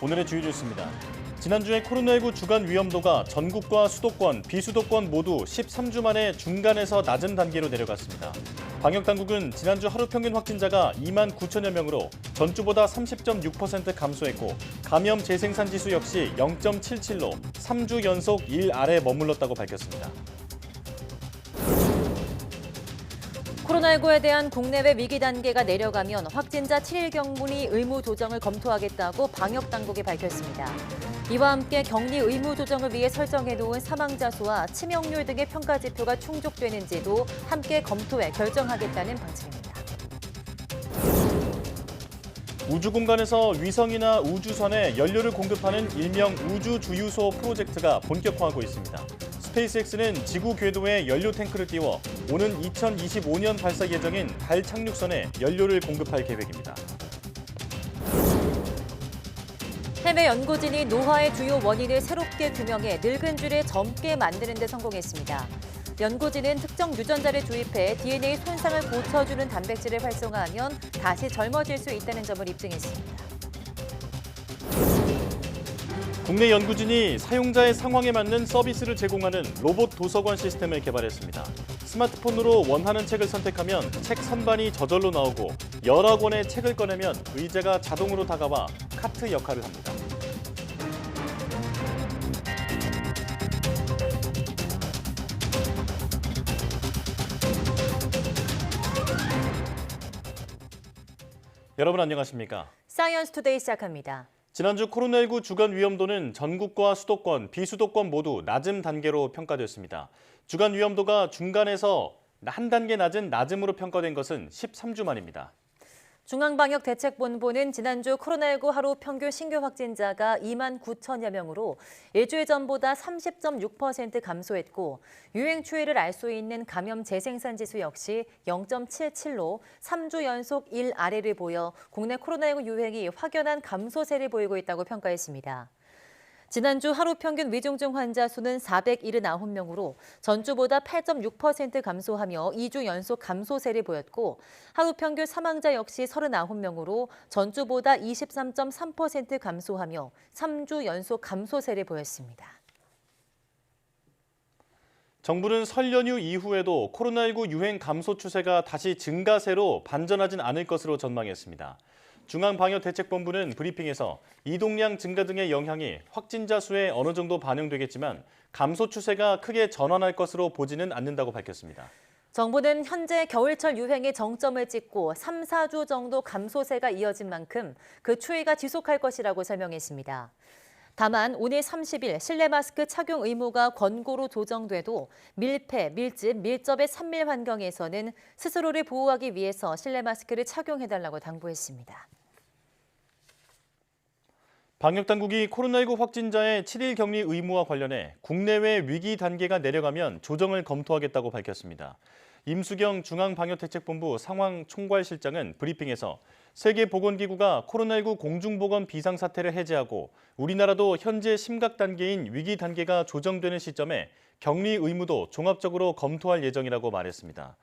오늘의 주요 뉴스입니다. 지난주에 코로나19 주간 위험도가 전국과 수도권, 비수도권 모두 13주 만에 중간에서 낮은 단계로 내려갔습니다. 방역당국은 지난주 하루 평균 확진자가 2만 9천여 명으로 전주보다 30.6% 감소했고 감염 재생산 지수 역시 0.77로 3주 연속 1 아래 머물렀다고 밝혔습니다. 코로나19에 대한 국내외 위기 단계가 내려가면 확진자 7일 경문이 의무 조정을 검토하겠다고 방역당국이 밝혔습니다. 이와 함께 격리 의무 조정을 위해 설정해놓은 사망자 수와 치명률 등의 평가 지표가 충족되는지도 함께 검토해 결정하겠다는 방침입니다. 우주 공간에서 위성이나 우주선에 연료를 공급하는 일명 우주주유소 프로젝트가 본격화하고 있습니다. 스페이스X는 지구 궤도에 연료 탱크를 띄워 오는 2025년 발사 예정인 달 착륙선에 연료를 공급할 계획입니다. 해외 연구진이 노화의 주요 원인을 새롭게 규명해 늙은 쥐를 젊게 만드는 데 성공했습니다. 연구진은 특정 유전자를 주입해 DNA 손상을 고쳐주는 단백질을 활성화하면 다시 젊어질 수 있다는 점을 입증했습니다. 국내 연구진이 사용자의 상황에 맞는 서비스를 제공하는 로봇 도서관 시스템을 개발했습니다. 스마트폰으로 원하는 책을 선택하면 책 선반이 저절로 나오고 여러 권의 책을 꺼내면 의자가 자동으로 다가와 카트 역할을 합니다. 여러분 안녕하십니까? 사이언스 투데이 시작합니다. 지난주 코로나19 주간 위험도는 전국과 수도권, 비수도권 모두 낮은 단계로 평가됐습니다. 주간 위험도가 중간에서 한 단계 낮은 낮음으로 평가된 것은 13주 만입니다. 중앙방역대책본부는 지난주 코로나19 하루 평균 신규 확진자가 2만 9천여 명으로 일주일 전보다 30.6% 감소했고 유행 추이를 알 수 있는 감염 재생산 지수 역시 0.77로 3주 연속 1 아래를 보여 국내 코로나19 유행이 확연한 감소세를 보이고 있다고 평가했습니다. 지난주 하루 평균 위중증 환자 수는 479명으로 전주보다 8.6% 감소하며 2주 연속 감소세를 보였고 하루 평균 사망자 역시 39명으로 전주보다 23.3% 감소하며 3주 연속 감소세를 보였습니다. 정부는 설 연휴 이후에도 코로나19 유행 감소 추세가 다시 증가세로 반전하진 않을 것으로 전망했습니다. 중앙방역대책본부는 브리핑에서 이동량 증가 등의 영향이 확진자 수에 어느 정도 반영되겠지만 감소 추세가 크게 전환할 것으로 보지는 않는다고 밝혔습니다. 정부는 현재 겨울철 유행의 정점을 찍고 3, 4주 정도 감소세가 이어진 만큼 그 추이가 지속할 것이라고 설명했습니다. 다만 오늘 30일 실내 마스크 착용 의무가 권고로 조정돼도 밀폐, 밀집, 밀접의 산밀 환경에서는 스스로를 보호하기 위해서 실내 마스크를 착용해달라고 당부했습니다. 방역당국이 코로나19 확진자의 7일 격리 의무와 관련해 국내외 위기 단계가 내려가면 조정을 검토하겠다고 밝혔습니다. 임수경 중앙방역대책본부 상황총괄실장은 브리핑에서 세계보건기구가 코로나19 공중보건 비상사태를 해제하고 우리나라도 현재 심각 단계인 위기 단계가 조정되는 시점에 격리 의무도 종합적으로 검토할 예정이라고 말했습니다.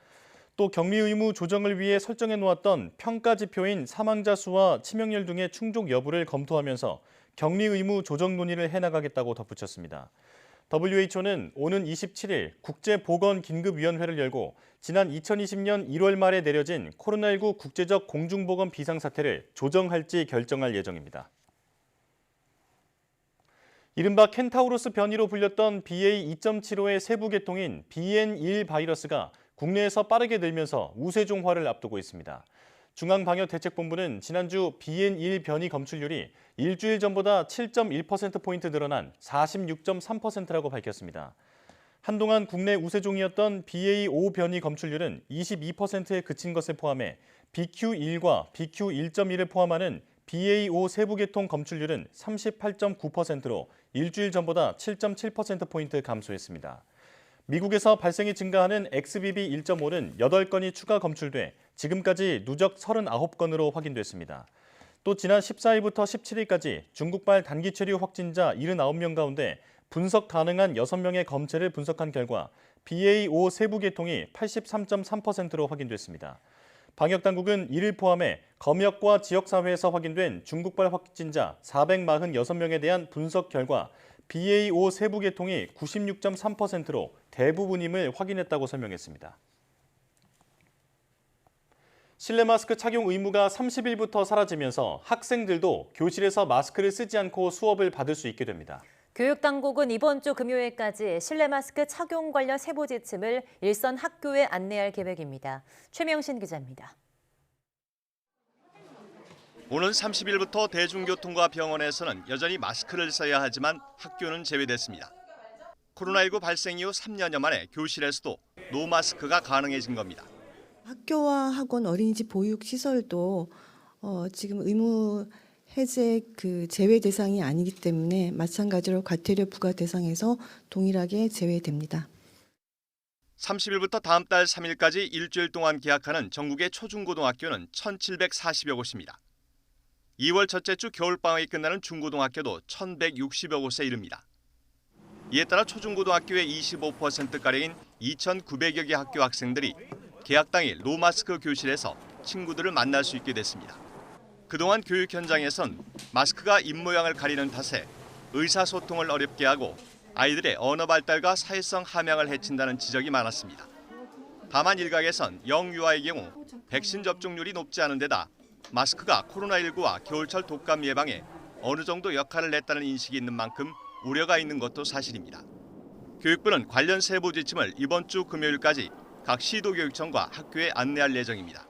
또 격리 의무 조정을 위해 설정해 놓았던 평가 지표인 사망자 수와 치명률 등의 충족 여부를 검토하면서 격리 의무 조정 논의를 해나가겠다고 덧붙였습니다. WHO는 오는 27일 국제보건긴급위원회를 열고 지난 2020년 1월 말에 내려진 코로나19 국제적 공중보건 비상사태를 조정할지 결정할 예정입니다. 이른바 켄타우로스 변이로 불렸던 BA.2.75의 세부 계통인 BN.1 바이러스가 국내에서 빠르게 늘면서 우세종화를 앞두고 있습니다. 중앙방역대책본부는 지난주 BN.1 변이 검출률이 일주일 전보다 7.1%포인트 늘어난 46.3%라고 밝혔습니다. 한동안 국내 우세종이었던 BA.5 변이 검출률은 22%에 그친 것을 포함해 BQ1과 BQ1.1을 포함하는 BA.5 세부 계통 검출률은 38.9%로 일주일 전보다 7.7%포인트 감소했습니다. 미국에서 발생이 증가하는 XBB.1.5는 8건이 추가 검출돼 지금까지 누적 39건으로 확인됐습니다. 또 지난 14일부터 17일까지 중국발 단기 체류 확진자 79명 가운데 분석 가능한 6명의 검체를 분석한 결과 BA.5 세부 계통이 83.3%로 확인됐습니다. 방역당국은 이를 포함해 검역과 지역사회에서 확인된 중국발 확진자 446명에 대한 분석 결과 BA.5 세부 계통이 96.3%로 대부분임을 확인했다고 설명했습니다. 실내 마스크 착용 의무가 30일부터 사라지면서 학생들도 교실에서 마스크를 쓰지 않고 수업을 받을 수 있게 됩니다. 교육당국은 이번 주 금요일까지 실내 마스크 착용 관련 세부 지침을 일선 학교에 안내할 계획입니다. 최명신 기자입니다. 오는 30일부터 대중교통과 병원에서는 여전히 마스크를 써야 하지만 학교는 제외됐습니다. 코로나19 발생 이후 3년여 만에 교실에서도 노마스크가 가능해진 겁니다. 학교와 학원, 어린이집 보육 시설도 지금 의무 해제 제외 대상이 아니기 때문에 마찬가지로 과태료 부과 대상에서 동일하게 제외됩니다. 30일부터 다음 달 3일까지 일주일 동안 개학하는 전국의 초중고등학교는 1,740여 곳입니다. 2월 첫째 주 겨울방학이 끝나는 중고등학교도 1,160여 곳에 이릅니다. 이에 따라 초중고등학교의 25%가량인 2,900여 개 학교 학생들이 개학 당일 노마스크 교실에서 친구들을 만날 수 있게 됐습니다. 그동안 교육 현장에선 마스크가 입모양을 가리는 탓에 의사소통을 어렵게 하고 아이들의 언어 발달과 사회성 함양을 해친다는 지적이 많았습니다. 다만 일각에선 영유아의 경우 백신 접종률이 높지 않은 데다 마스크가 코로나19와 겨울철 독감 예방에 어느 정도 역할을 했다는 인식이 있는 만큼 우려가 있는 것도 사실입니다. 교육부는 관련 세부 지침을 이번 주 금요일까지 각 시도교육청과 학교에 안내할 예정입니다.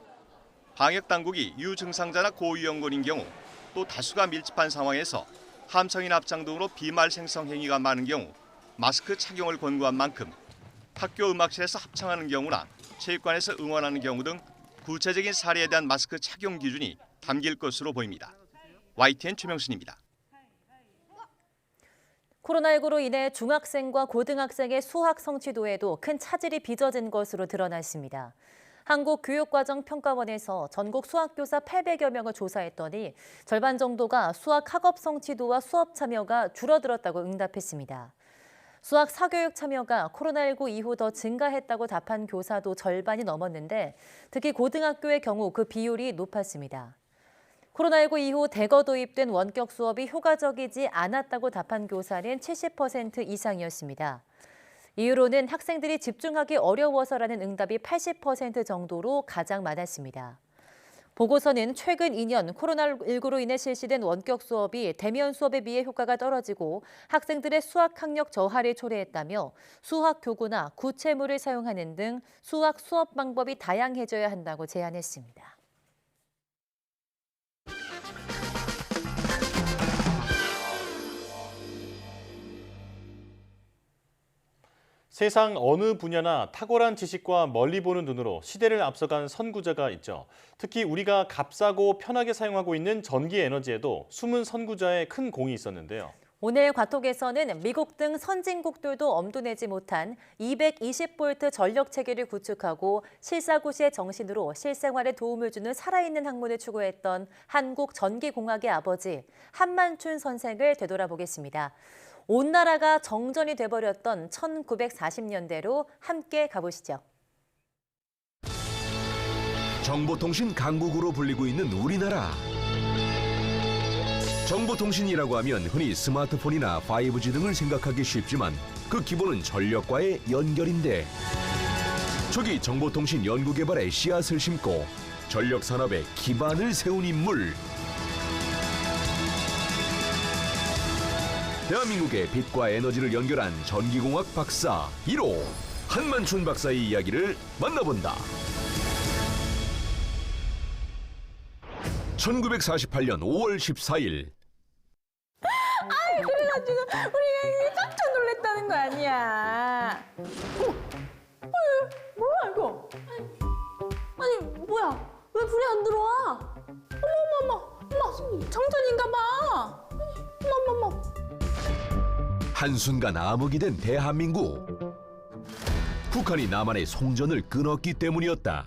방역당국이 유증상자나 고위험군인 경우 또 다수가 밀집한 상황에서 함성인 합창 등으로 비말 생성 행위가 많은 경우 마스크 착용을 권고한 만큼 학교 음악실에서 합창하는 경우나 체육관에서 응원하는 경우 등 구체적인 사례에 대한 마스크 착용 기준이 담길 것으로 보입니다. YTN 최명신입니다. 코로나19로 인해 중학생과 고등학생의 수학 성취도에도 큰 차질이 빚어진 것으로 드러났습니다. 한국교육과정평가원에서 전국 수학교사 800여 명을 조사했더니 절반 정도가 수학 학업 성취도와 수업 참여가 줄어들었다고 응답했습니다. 수학 사교육 참여가 코로나19 이후 더 증가했다고 답한 교사도 절반이 넘었는데 특히 고등학교의 경우 그 비율이 높았습니다. 코로나19 이후 대거 도입된 원격 수업이 효과적이지 않았다고 답한 교사는 70% 이상이었습니다. 이유로는 학생들이 집중하기 어려워서라는 응답이 80% 정도로 가장 많았습니다. 보고서는 최근 2년 코로나19로 인해 실시된 원격 수업이 대면 수업에 비해 효과가 떨어지고 학생들의 수학 학력 저하를 초래했다며 수학 교구나 구체물을 사용하는 등 수학 수업 방법이 다양해져야 한다고 제안했습니다. 세상 어느 분야나 탁월한 지식과 멀리 보는 눈으로 시대를 앞서간 선구자가 있죠. 특히 우리가 값싸고 편하게 사용하고 있는 전기 에너지에도 숨은 선구자의 큰 공이 있었는데요. 오늘 과톡에서는 미국 등 선진국들도 엄두 내지 못한 220V 전력 체계를 구축하고 실사구시의 정신으로 실생활에 도움을 주는 살아있는 학문을 추구했던 한국전기공학의 아버지 한만춘 선생을 되돌아보겠습니다. 온 나라가 정전이 돼버렸던 1940년대로 함께 가보시죠. 정보통신 강국으로 불리고 있는 우리나라. 정보통신이라고 하면 흔히 스마트폰이나 5G 등을 생각하기 쉽지만 그 기본은 전력과의 연결인데 초기 정보통신 연구개발에 씨앗을 심고 전력산업의 기반을 세운 인물. 대한민국의 빛과 에너지를 연결한 전기공학 박사 1호 한만춘 박사의 이야기를 만나본다. 1948년 5월 14일. 그래가지고 우리가 깜짝 놀랐다는 거 아니야. 뭐야 이거? 아니 뭐야? 왜 불이 안 들어와? 어머 정전인가 봐. 어머. 한순간 암흑이 된 대한민국. 북한이 남한의 송전을 끊었기 때문이었다.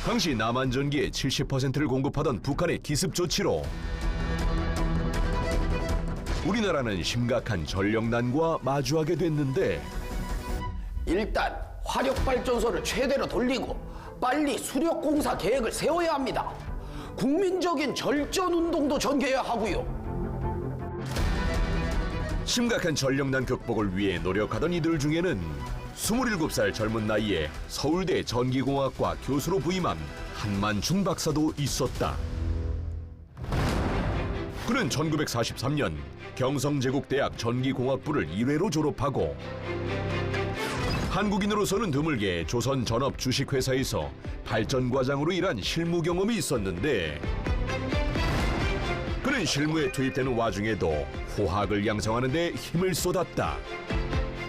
당시 남한 전기의 70%를 공급하던 북한의 기습 조치로 우리나라는 심각한 전력난과 마주하게 됐는데 일단 화력발전소를 최대로 돌리고 빨리 수력공사 계획을 세워야 합니다. 국민적인 절전운동도 전개해야 하고요. 심각한 전력난 극복을 위해 노력하던 이들 중에는 27살 젊은 나이에 서울대 전기공학과 교수로 부임한 한만춘 박사도 있었다. 그는 1943년 경성제국대학 전기공학부를 1회로 졸업하고 한국인으로서는 드물게 조선 전업 주식회사에서 발전과장으로 일한 실무 경험이 있었는데 그는 실무에 투입되는 와중에도 후학을 양성하는 데 힘을 쏟았다.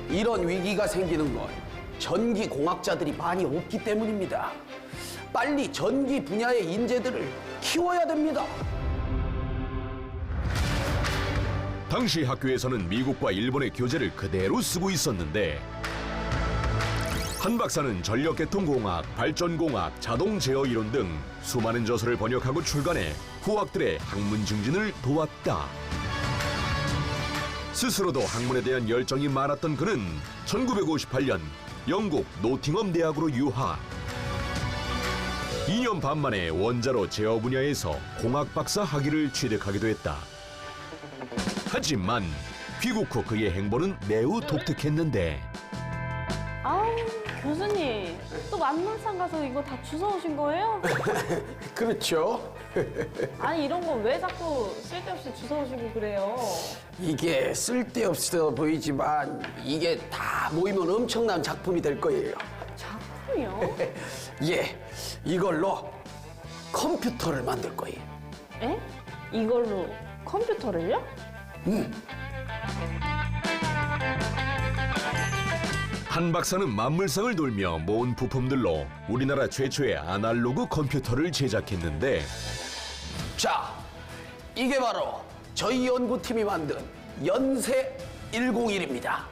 이런 위기가 생기는 건 전기공학자들이 많이 없기 때문입니다. 빨리 전기 분야의 인재들을 키워야 됩니다. 당시 학교에서는 미국과 일본의 교재를 그대로 쓰고 있었는데 한 박사는 전력계통공학, 발전공학, 자동제어 이론 등 수많은 저서를 번역하고 출간해 후학들의 학문 증진을 도왔다. 스스로도 학문에 대한 열정이 많았던 그는 1958년 영국 노팅엄 대학으로 유학. 2년 반 만에 원자로 제어 분야에서 공학 박사 학위를 취득하기도 했다. 하지만 귀국 후 그의 행보는 매우 독특했는데 아우, 교수님. 또 만물상 가서 이거 다 주워오신 거예요? 그렇죠. 아니, 이런 건 왜 자꾸 쓸데없이 주워오시고 그래요? 이게 쓸데없어 보이지만 이게 다 모이면 엄청난 작품이 될 거예요. 작품이요? 예, 이걸로 컴퓨터를 만들 거예요. 에? 이걸로 컴퓨터를요? 한 박사는 만물상을 돌며 모은 부품들로 우리나라 최초의 아날로그 컴퓨터를 제작했는데 자, 이게 바로 저희 연구팀이 만든 연세 101입니다.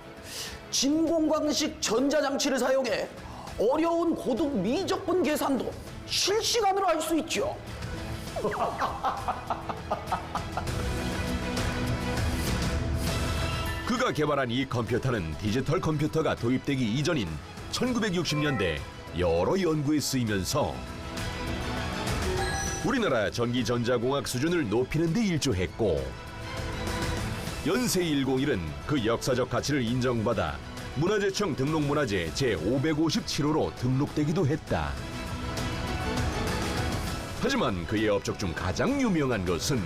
진공광식 전자장치를 사용해 어려운 고도 미적분 계산도 실시간으로 할 수 있죠. 그가 개발한 이 컴퓨터는 디지털 컴퓨터가 도입되기 이전인 1960년대 여러 연구에 쓰이면서 우리나라 전기전자공학 수준을 높이는 데 일조했고 연세 101은 그 역사적 가치를 인정받아 문화재청 등록문화재 제557호로 등록되기도 했다. 하지만 그의 업적 중 가장 유명한 것은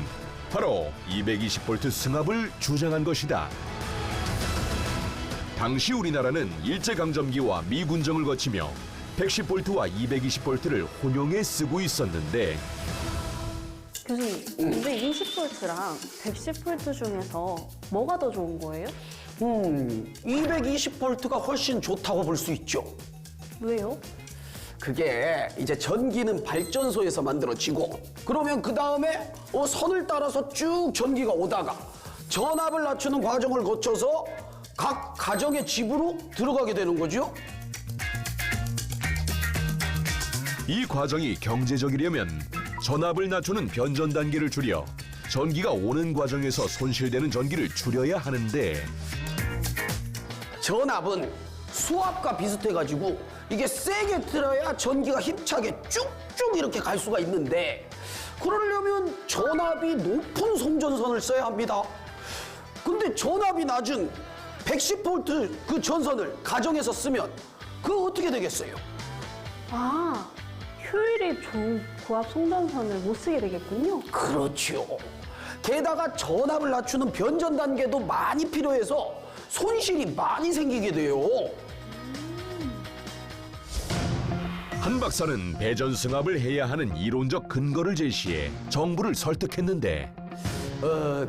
바로 220V 승합을 주장한 것이다. 당시 우리나라는 일제강점기와 미군정을 거치며 110V와 220V를 혼용해 쓰고 있었는데 교수님, 근데 20V랑 110V 중에서 뭐가 더 좋은 거예요? 220V가 훨씬 좋다고 볼 수 있죠. 왜요? 그게 이제 전기는 발전소에서 만들어지고 그러면 그 다음에 선을 따라서 쭉 전기가 오다가 전압을 낮추는 과정을 거쳐서 각 가정의 집으로 들어가게 되는 거죠. 이 과정이 경제적이려면 전압을 낮추는 변전 단계를 줄여 전기가 오는 과정에서 손실되는 전기를 줄여야 하는데 전압은 수압과 비슷해가지고 이게 세게 틀어야 전기가 힘차게 쭉쭉 이렇게 갈 수가 있는데 그러려면 전압이 높은 송전선을 써야 합니다. 근데 전압이 낮은 110V 그 전선을 가정에서 쓰면 그거 어떻게 되겠어요? 아, 효율이 좋은 고압 송전선을 못 쓰게 되겠군요. 그렇죠. 게다가 전압을 낮추는 변전 단계도 많이 필요해서 손실이 많이 생기게 돼요. 한 박사는 배전 승합을 해야 하는 이론적 근거를 제시해 정부를 설득했는데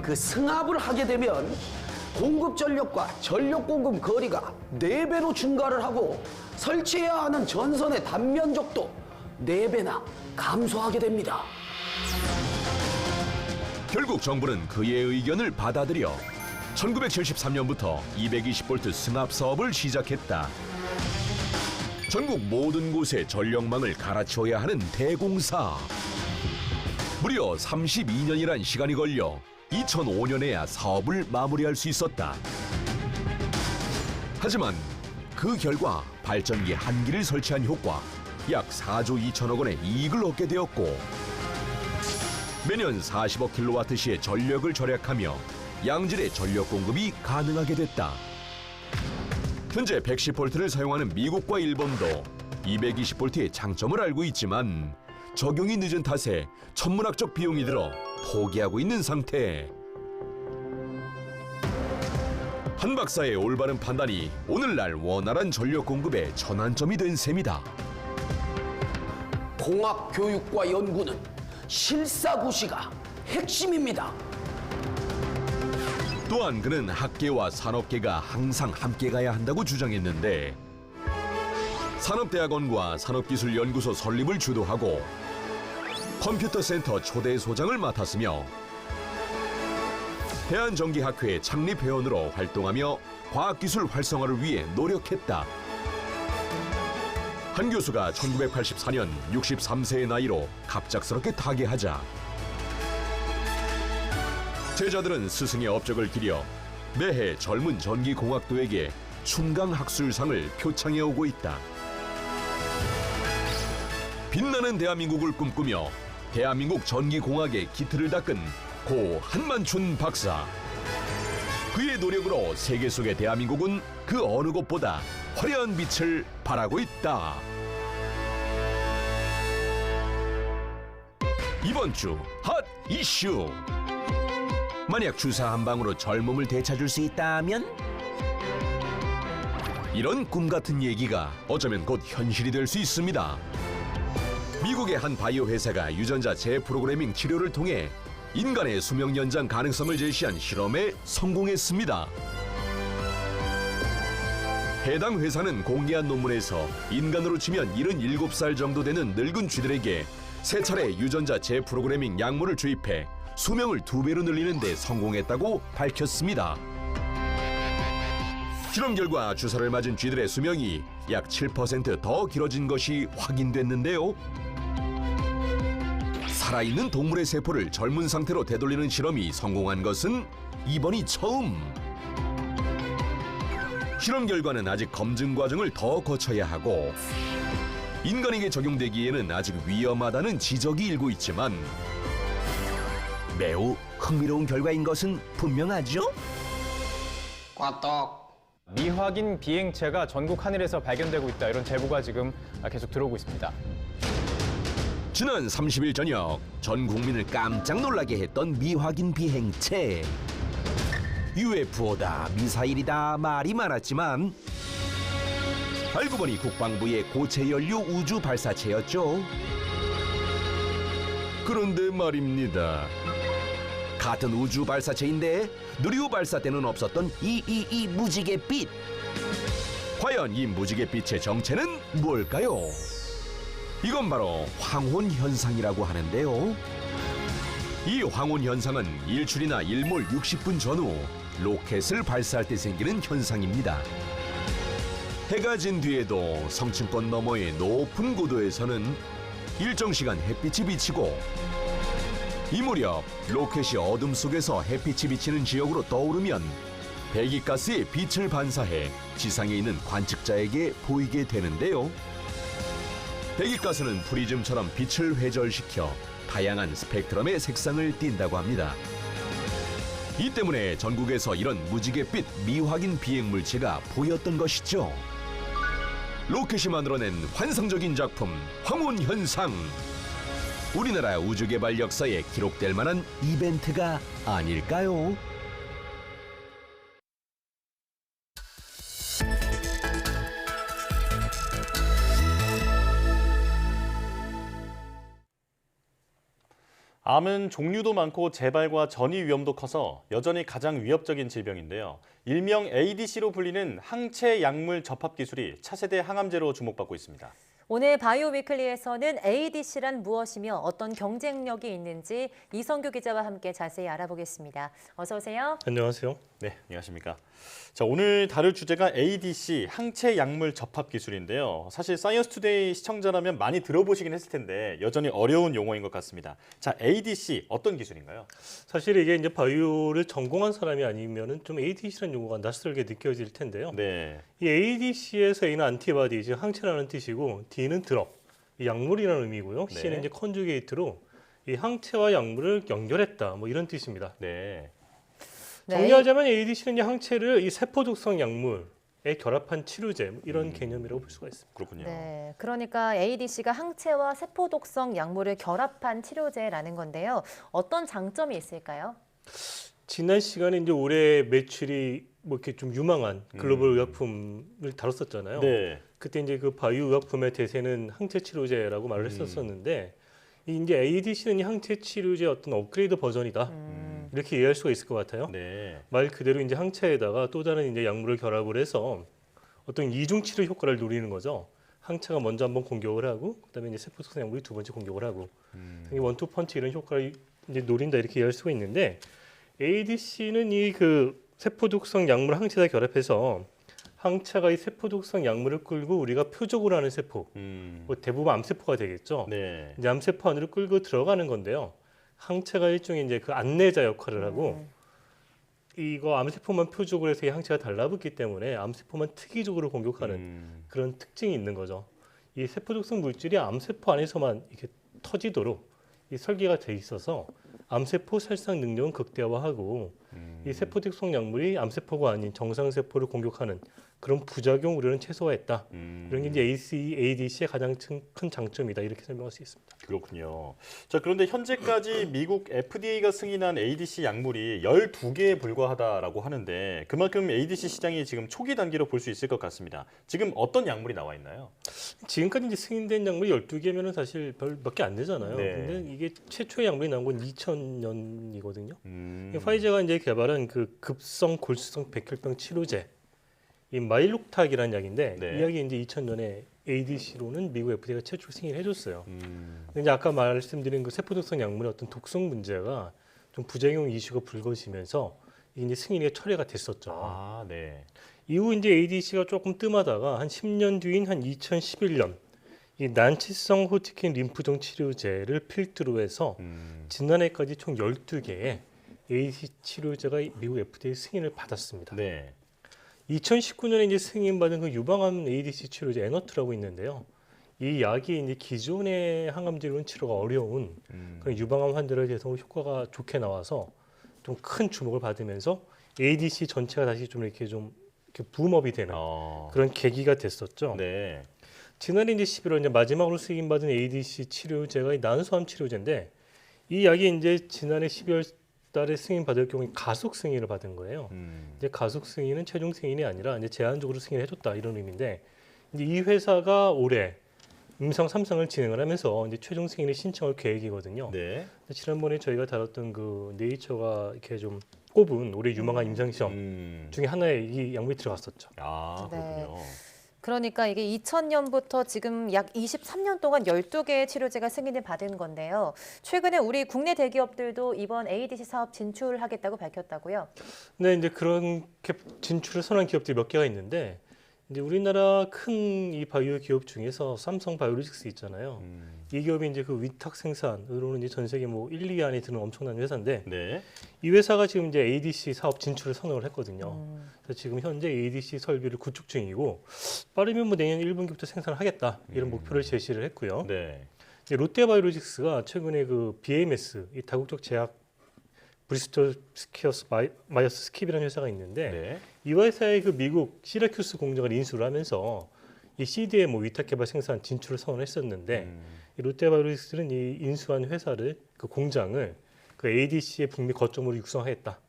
그 승합을 하게 되면 공급 전력과 전력 공급 거리가 4배로 증가를 하고 설치해야 하는 전선의 단면적도 4배나 감소하게 됩니다. 결국 정부는 그의 의견을 받아들여 1973년부터 220V 승합 사업을 시작했다. 전국 모든 곳에 전력망을 갈아치워야 하는 대공사. 무려 32년이란 시간이 걸려 2005년에야 사업을 마무리할 수 있었다. 하지만 그 결과 발전기 한 기를 설치한 효과, 약 4조 2천억 원의 이익을 얻게 되었고 매년 40억 킬로와트시의 전력을 절약하며 양질의 전력 공급이 가능하게 됐다. 현재 110볼트를 사용하는 미국과 일본도 220볼트의 장점을 알고 있지만 적용이 늦은 탓에 천문학적 비용이 들어 포기하고 있는 상태. 한 박사의 올바른 판단이 오늘날 원활한 전력 공급의 전환점이 된 셈이다. 공학 교육과 연구는 실사구시가 핵심입니다. 또한 그는 학계와 산업계가 항상 함께 가야 한다고 주장했는데 산업대학원과 산업기술연구소 설립을 주도하고 컴퓨터센터 초대 소장을 맡았으며 대한전기학회 창립회원으로 활동하며 과학기술 활성화를 위해 노력했다. 한 교수가 1984년 63세의 나이로 갑작스럽게 타계하자 제자들은 스승의 업적을 기려 매해 젊은 전기공학도에게 충강학술상을 표창해오고 있다. 빛나는 대한민국을 꿈꾸며 대한민국 전기공학의 기틀을 닦은 고 한만춘 박사. 그의 노력으로 세계 속의 대한민국은 그 어느 곳보다 화려한 빛을 발하고 있다. 이번 주 핫 이슈. 만약 주사 한 방으로 젊음을 되찾을 수 있다면? 이런 꿈 같은 얘기가 어쩌면 곧 현실이 될 수 있습니다. 미국의 한 바이오 회사가 유전자 재프로그래밍 치료를 통해 인간의 수명 연장 가능성을 제시한 실험에 성공했습니다. 해당 회사는 공개한 논문에서 인간으로 치면 77살 정도 되는 늙은 쥐들에게 3차례 유전자 재프로그래밍 약물을 주입해 수명을 2배로 늘리는 데 성공했다고 밝혔습니다. 실험 결과 주사를 맞은 쥐들의 수명이 약 7% 더 길어진 것이 확인됐는데요. 살아있는 동물의 세포를 젊은 상태로 되돌리는 실험이 성공한 것은 이번이 처음. 실험 결과는 아직 검증 과정을 더 거쳐야 하고 인간에게 적용되기에는 아직 위험하다는 지적이 일고 있지만 매우 흥미로운 결과인 것은 분명하죠? 꽈떡. 미확인 비행체가 전국 하늘에서 발견되고 있다. 이런 제보가 지금 계속 들어오고 있습니다. 지난 30일 저녁 전 국민을 깜짝 놀라게 했던 미확인 비행체. UFO다, 미사일이다 말이 많았지만 알고 보니 국방부의 고체 연료 우주 발사체였죠. 그런데 말입니다. 같은 우주 발사체인데 누리호 발사 때는 없었던 이 무지갯빛. 과연 이 무지갯빛의 정체는 뭘까요? 이건 바로 황혼 현상이라고 하는데요. 이 황혼 현상은 일출이나 일몰 60분 전후 로켓을 발사할 때 생기는 현상입니다. 해가 진 뒤에도 성층권 너머의 높은 고도에서는 일정 시간 햇빛이 비치고 이 무렵 로켓이 어둠 속에서 햇빛이 비치는 지역으로 떠오르면 배기가스의 빛을 반사해 지상에 있는 관측자에게 보이게 되는데요. 배기가스는 프리즘처럼 빛을 회절시켜 다양한 스펙트럼의 색상을 띈다고 합니다. 이 때문에 전국에서 이런 무지갯빛 미확인 비행 물체가 보였던 것이죠. 로켓이 만들어낸 환상적인 작품 황혼 현상. 우리나라 우주개발 역사에 기록될 만한 이벤트가 아닐까요? 암은 종류도 많고 재발과 전이 위험도 커서 여전히 가장 위협적인 질병인데요. 일명 ADC로 불리는 항체 약물 접합 기술이 차세대 항암제로 주목받고 있습니다. 오늘 바이오 위클리에서는 ADC란 무엇이며 어떤 경쟁력이 있는지 이성규 기자와 함께 자세히 알아보겠습니다. 어서 오세요. 안녕하세요. 네, 안녕하십니까. 자, 오늘 다룰 주제가 ADC, 항체 약물 접합 기술인데요. 사실 사이언스 투데이 시청자라면 많이 들어보시긴 했을 텐데 여전히 어려운 용어인 것 같습니다. 자, ADC 어떤 기술인가요? 사실 이게 이제 바이오를 전공한 사람이 아니면은 좀 ADC라는 용어가 낯설게 느껴질 텐데요. 네. 이 ADC에서 A는 안티바디, 즉 항체라는 뜻이고 D는 드럭, 이 약물이라는 의미고요. 네. C는 이제 컨주게이트로 이 항체와 약물을 연결했다. 뭐 이런 뜻입니다. 네. 네. 정리하자면 ADC는 이 항체를 이 세포독성 약물에 결합한 치료제 뭐 이런 개념이라고 볼 수가 있습니다. 그렇군요. 네, 그러니까 ADC가 항체와 세포독성 약물을 결합한 치료제라는 건데요. 어떤 장점이 있을까요? 지난 시간에 이제 올해 매출이 뭐 이렇게 좀 유망한 글로벌 의약품을 다뤘었잖아요. 네. 그때 이제 그 바이오 의약품의 대세는 항체 치료제라고 말을 했었었는데 이 이제 ADC는 이 항체 치료제의 어떤 업그레이드 버전이다. 이렇게 이해할 수가 있을 것 같아요. 네. 말 그대로 이제 항체에다가 또 다른 이제 약물을 결합을 해서 어떤 이중 치료 효과를 노리는 거죠. 항체가 먼저 한번 공격을 하고 그다음에 이제 세포독성 약물이 두 번째 공격을 하고 이 원투 펀치 이런 효과를 이제 노린다 이렇게 이해할 수가 있는데 ADC는 이 그 세포독성 약물 항체에다 결합해서 항체가 이 세포독성 약물을 끌고 우리가 표적으로 하는 세포, 뭐 대부분 암세포가 되겠죠. 네. 이제 암세포 안으로 끌고 들어가는 건데요. 항체가 일종의 이제 그 안내자 역할을 하고 이거 암세포만 표적으로 해서 이 항체가 달라붙기 때문에 암세포만 특이적으로 공격하는 그런 특징이 있는 거죠. 이 세포독성 물질이 암세포 안에서만 이렇게 터지도록 이 설계가 돼 있어서 암세포 살상 능력은 극대화하고 이 세포독성 약물이 암세포가 아닌 정상세포를 공격하는 그런 부작용 우려는 최소화했다. 이런 게 이제 ADC의 가장 큰 장점이다 이렇게 설명할 수 있습니다. 그렇군요. 자, 그런데 현재까지 미국 FDA가 승인한 ADC 약물이 12개에 불과하다라고 하는데 그만큼 ADC 시장이 지금 초기 단계로 볼 수 있을 것 같습니다. 지금 어떤 약물이 나와 있나요? 지금까지 이제 승인된 약물이 12개면은 사실 몇 개 안 되잖아요. 네. 근데 이게 최초의 약물이 나온 건 2000년이거든요. 화이자가 이제 개발한 그 급성 골수성 백혈병 치료제 이 마일록탁이라는 약인데 네. 이 약이 이제 2000년에 ADC로는 미국 FDA가 최초 승인을 해줬어요. 근데 이제 아까 말씀드린 그 세포독성 약물의 어떤 독성 문제가 좀 부작용 이슈가 불거지면서 이게 이제 승인이 철회가 됐었죠. 아, 네. 이후 이제 ADC가 조금 뜸하다가 한 10년 뒤인 한 2011년 이 난치성 호트킨 림프종 치료제를 필두로 해서 지난해까지 총 12개의 ADC 치료제가 미국 FDA 승인을 받았습니다. 네. 2019년에 이제 승인받은 그 유방암 ADC 치료제 에너트라고 있는데요. 이 약이 이제 기존의 항암제로는 치료가 어려운 그런 유방암 환자를 대상으로 효과가 좋게 나와서 좀 큰 주목을 받으면서 ADC 전체가 다시 좀 이렇게 붐업이 되는 그런 계기가 됐었죠. 네. 지난해 이제 11월 이제 마지막으로 승인받은 ADC 치료제가 이 난소암 치료제인데 이 약이 이제 지난해 12월 달에 승인받을 경우에 가속 승인을 받은 거예요. 이제 가속 승인은 최종 승인이 아니라 이제 제한적으로 승인해줬다 이런 의미인데 이제 이 회사가 올해 임상 3상을 진행을 하면서 이제 최종 승인을 신청할 계획이거든요. 네. 지난번에 저희가 다뤘던 그 네이처가 이렇게 좀 꼽은 올해 유망한 임상 시험 중에 하나에 이 약물이 들어갔었죠. 아, 네. 그렇군요. 그러니까 이게 2000년부터 지금 약 23년 동안 12개의 치료제가 승인을 받은 건데요. 최근에 우리 국내 대기업들도 이번 ADC 사업 진출하겠다고 밝혔다고요? 네, 이제 그렇게 진출을 선언한 기업들이 몇 개가 있는데 이제 우리나라 큰 이 바이오 기업 중에서 삼성 바이오로직스 있잖아요. 이 기업이 이제 그 위탁 생산으로는 이제 전 세계 뭐 1, 2위 안에 드는 엄청난 회사인데 네. 이 회사가 지금 이제 ADC 사업 진출을 선언을 했거든요. 그래서 지금 현재 ADC 설비를 구축 중이고 빠르면 뭐 내년 1분기부터 생산을 하겠다 이런 목표를 제시를 했고요. 네. 이제 롯데바이오로직스가 최근에 그 BMS 이 다국적 제약 브리스톨 스퀘어스 마이어스 스킵이라는 회사가 있는데 네. 이 회사의 그 미국 시라큐스 공장을 인수를 하면서 이 CD의 뭐 위탁 개발 생산 진출을 선언했었는데 이 롯데바이오로직스는 이 인수한 회사를 그 공장을 그 ADC의 북미 거점으로 육성하겠다.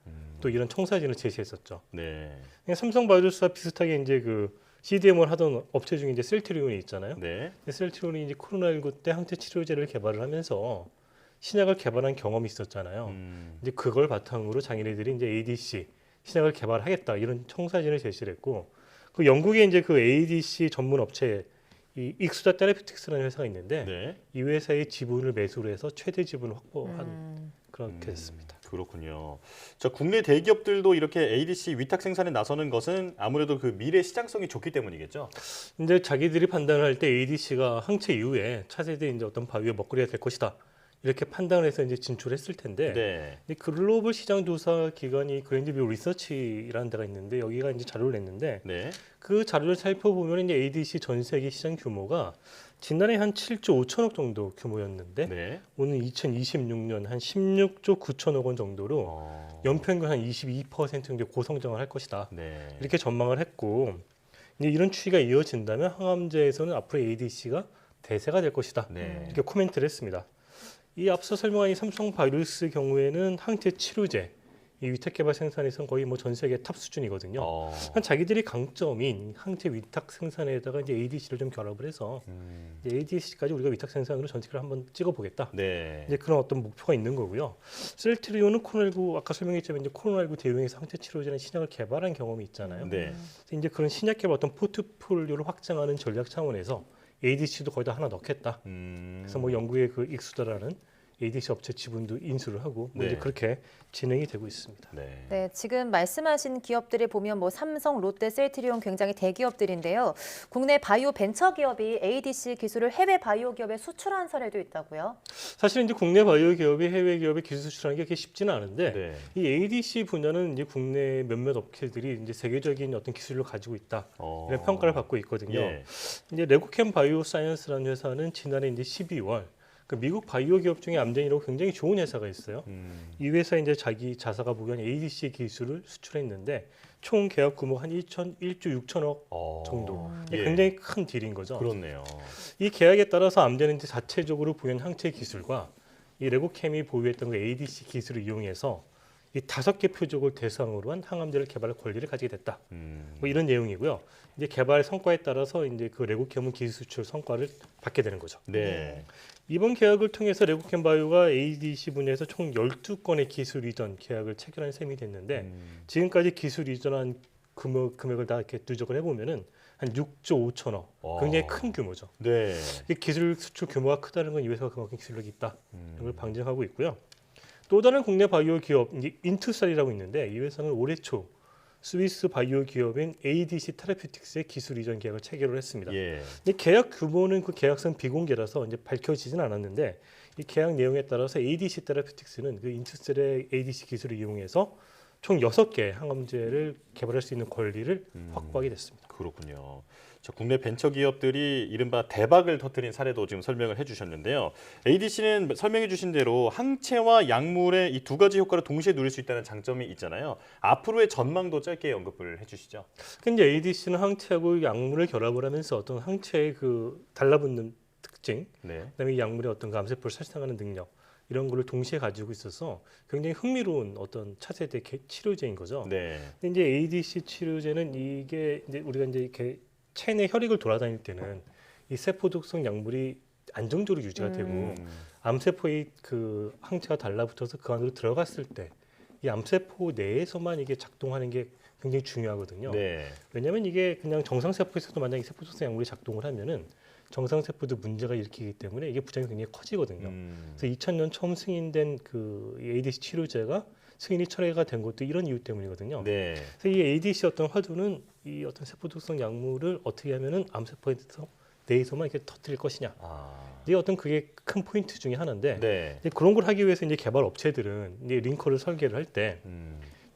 또 이런 청사진을 제시했었죠. 네. 삼성바이오로직스와 비슷하게 이제 그 CDMO를 하던 업체 중에 이제 셀트리온이 있잖아요. 네. 셀트리온이 이제 코로나19 때 항체 치료제를 개발을 하면서 신약을 개발한 경험이 있었잖아요. 이제 그걸 바탕으로 자기네들이 이제 ADC 신약을 개발하겠다 이런 청사진을 제시를 했고 그 영국에 이제 그 ADC 전문 업체 이 익수자 테라피틱스라는 회사가 있는데 네. 이 회사의 지분을 매수를 해서 최대 지분을 확보한 그렇게 됐습니다. 그렇군요. 자, 국내 대기업들도 이렇게 ADC 위탁 생산에 나서는 것은 아무래도 그 미래 시장성이 좋기 때문이겠죠. 이제 자기들이 판단을 할 때 ADC가 항체 이후에 차세대 이제 어떤 바이오 먹거리가 될 것이다. 이렇게 판단을 해서 이제 진출했을 텐데 네. 이 글로벌 시장 조사 기관이 그랜드뷰 리서치라는 데가 있는데 여기가 이제 자료를 냈는데 네. 그 자료를 살펴보면 이제 ADC 전 세계 시장 규모가 지난해 한 7조 5천억 정도 규모였는데 네. 오늘 2026년 한 16조 9천억 원 정도로 연평균 한 22% 정도 고성장을 할 것이다. 네. 이렇게 전망을 했고 이제 이런 추이가 이어진다면 항암제에서는 앞으로 ADC가 대세가 될 것이다. 네. 이렇게 코멘트를 했습니다. 이 앞서 설명한 이 삼성바이오로스 경우에는 항체 치료제 이 위탁 개발 생산에서는 거의 뭐 전 세계 탑 수준이거든요. 그러니까 자기들이 강점인 항체 위탁 생산에다가 이제 ADC를 좀 결합을 해서 이제 ADC까지 우리가 위탁 생산으로 전직을 한번 찍어보겠다. 네. 이제 그런 어떤 목표가 있는 거고요. 셀트리온은 코로나19 아까 설명했지만 이제 코로나19 대응해서 항체 치료제나 신약을 개발한 경험이 있잖아요. 네. 그래서 이제 그런 신약 개발 어떤 포트폴리오를 확장하는 전략 차원에서 ADC도 거의 다 하나 넣겠다. 그래서 뭐 영국의 그 익수다라는 ADC 업체 지분도 인수를 하고 뭐 네. 이제 그렇게 진행이 되고 있습니다. 네. 네, 지금 말씀하신 기업들을 보면 뭐 삼성, 롯데, 셀트리온 굉장히 대기업들인데요. 국내 바이오 벤처 기업이 ADC 기술을 해외 바이오 기업에 수출한 사례도 있다고요? 사실 이제 국내 바이오 기업이 해외 기업에 기술 수출하는 게 그렇게 쉽지는 않은데 네. 이 ADC 분야는 이제 국내 몇몇 업체들이 이제 세계적인 어떤 기술을 가지고 있다 이런 평가를 받고 있거든요. 예. 이제 레고캠 바이오 사이언스라는 회사는 지난해 이제 12월 그 미국 바이오 기업 중에 암젠이라고 굉장히 좋은 회사가 있어요. 이 회사 이제 자기 자사가 보유한 ADC 기술을 수출했는데 총 계약 규모 한 1조 6천억 정도. 예. 굉장히 큰 딜인 거죠. 그렇네요. 이 계약에 따라서 암젠은 이제 자체적으로 보유한 항체 기술과 이 레고캠이 보유했던 그 ADC 기술을 이용해서 이 5개 표적을 대상으로 한 항암제를 개발할 권리를 가지게 됐다. 뭐 이런 내용이고요. 이제 개발 성과에 따라서 이제 그 레고캠은 기술 수출 성과를 받게 되는 거죠. 네. 이번 계약을 통해서 레고캠 바이오가 ADC 분야에서 총 12건의 기술 이전 계약을 체결한 셈이 됐는데 지금까지 기술 이전한 금액을 다 이렇게 누적을 해보면은 한 6조 5천억, 굉장히 큰 규모죠. 네. 이 기술 수출 규모가 크다는 건 이 회사가 그만큼 기술력이 있다. 이런 걸 방증하고 있고요. 또 다른 국내 바이오 기업 인투살이라고 있는데 이 회사는 올해 초 스위스 바이오 기업인 ADC 테라퓨틱스의 기술 이전 계약을 체결을 했습니다. 예. 이 계약 규모는 그 계약서는 비공개라서 이제 밝혀지진 않았는데 이 계약 내용에 따라서 ADC 테라퓨틱스는 그 인투셀의 ADC 기술을 이용해서 총 6개 항암제를 개발할 수 있는 권리를 확보하게 됐습니다. 그렇군요. 자, 국내 벤처 기업들이 이른바 대박을 터뜨린 사례도 지금 설명을 해주셨는데요. ADC는 설명해 주신 대로 항체와 약물의 이 두 가지 효과를 동시에 누릴 수 있다는 장점이 있잖아요. 앞으로의 전망도 짧게 언급을 해주시죠. 근데 ADC는 항체하고 약물을 결합을 하면서 어떤 항체의 그 달라붙는 특징, 네. 그다음에 이 약물의 어떤 그 암세포를 살상하는 능력 이런 거를 동시에 가지고 있어서 굉장히 흥미로운 어떤 차세대 치료제인 거죠. 네. 근데 이제 ADC 치료제는 이게 이제 우리가 이제 이렇게 체내 혈액을 돌아다닐 때는 이 세포 독성 약물이 안정적으로 유지가 되고 암세포의 그 항체가 달라붙어서 그 안으로 들어갔을 때 이 암세포 내에서만 이게 작동하는 게 굉장히 중요하거든요. 네. 왜냐하면 이게 그냥 정상세포에서도 만약에 세포 독성 약물이 작동을 하면은 정상세포도 문제가 일으키기 때문에 이게 부작용이 굉장히 커지거든요. 그래서 2000년 처음 승인된 그 ADC 치료제가 승인이 철회가 된 것도 이런 이유 때문이거든요. 네. 그래서 이 ADC 어떤 화두는 이 어떤 세포 독성 약물을 어떻게 하면은 암세포에서 내에서만 이렇게 터뜨릴 것이냐. 이게 어떤 그게 큰 포인트 중에 하나인데 네. 이제 그런 걸 하기 위해서 이제 개발 업체들은 이제 링커를 설계를 할 때